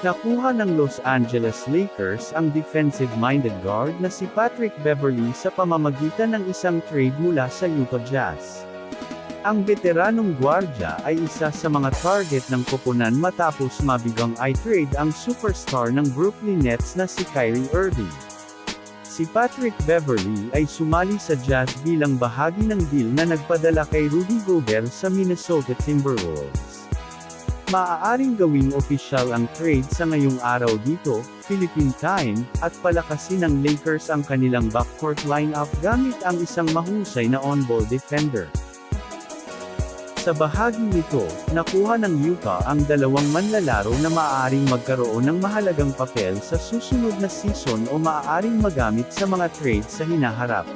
Nakuha ng Los Angeles Lakers ang defensive-minded guard na si Patrick Beverley sa pamamagitan ng isang trade mula sa Utah Jazz. Ang veteranong gwardiya ay isa sa mga target ng koponan matapos mabigang i-trade ang superstar ng Brooklyn Nets na si Kyrie Irving. Si Patrick Beverley ay sumali sa Jazz bilang bahagi ng deal na nagpadala kay Rudy Gobert sa Minnesota Timberwolves. Maaaring gawing opisyal ang trade sa ngayong araw dito, Philippine Time, at palakasin ng Lakers ang kanilang backcourt lineup gamit ang isang mahusay na on-ball defender. Sa bahagi nito, nakuha ng Utah ang dalawang manlalaro na maaaring magkaroon ng mahalagang papel sa susunod na season o maaaring magamit sa mga trade sa hinaharap.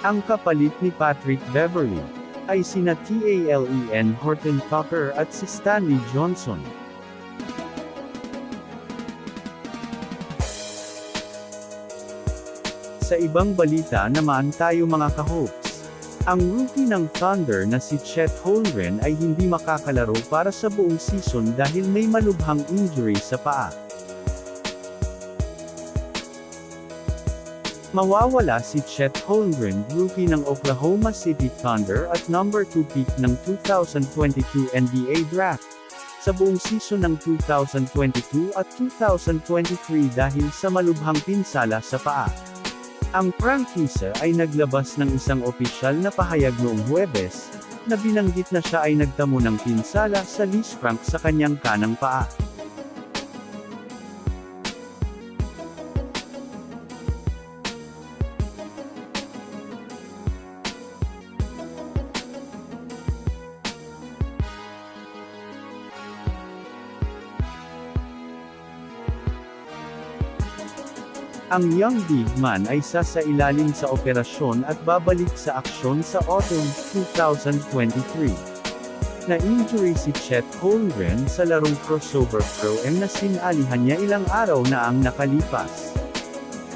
Ang kapalit ni Patrick Beverley ay sina Talen Horton Tucker at si Stanley Johnson. Sa ibang balita naman tayo mga ka-hopes. Ang rookie ng Thunder na si Chet Holmgren ay hindi makakalaro para sa buong season dahil may malubhang injury sa paa. Mawawala si Chet Holmgren, rookie ng Oklahoma City Thunder at number 2 pick ng 2022 NBA Draft, sa buong season ng 2022 at 2023 dahil sa malubhang pinsala sa paa. Ang prangkisa ay naglabas ng isang opisyal na pahayag noong Huwebes, na binanggit na siya ay nagtamo ng pinsala sa Lisfranc sa kanyang kanang paa. Ang young big man ay sasailalim sa operasyon at babalik sa aksyon sa autumn 2023. Na-injury si Chet Holmgren sa larong crossover pro-am na sinalihan niya ilang araw na ang nakalipas.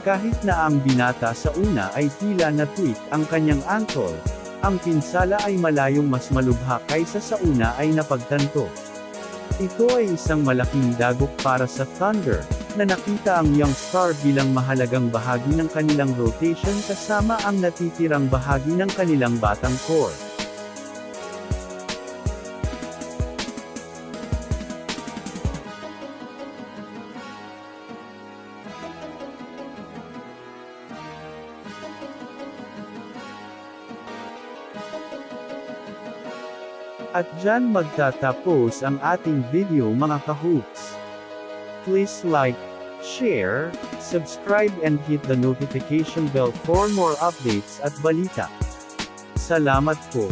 Kahit na ang binata sa una ay tila na-tweak ang kanyang ankle, ang pinsala ay malayong mas malubha kaysa sa una ay napagtanto. Ito ay isang malaking dagok para sa Thunder, na nakita ang young star bilang mahalagang bahagi ng kanilang rotation kasama ang natitirang bahagi ng kanilang batang core. At dyan magtatapos ang ating video mga ka-hoops. Please like, share, subscribe and hit the notification bell for more updates at balita. Salamat po.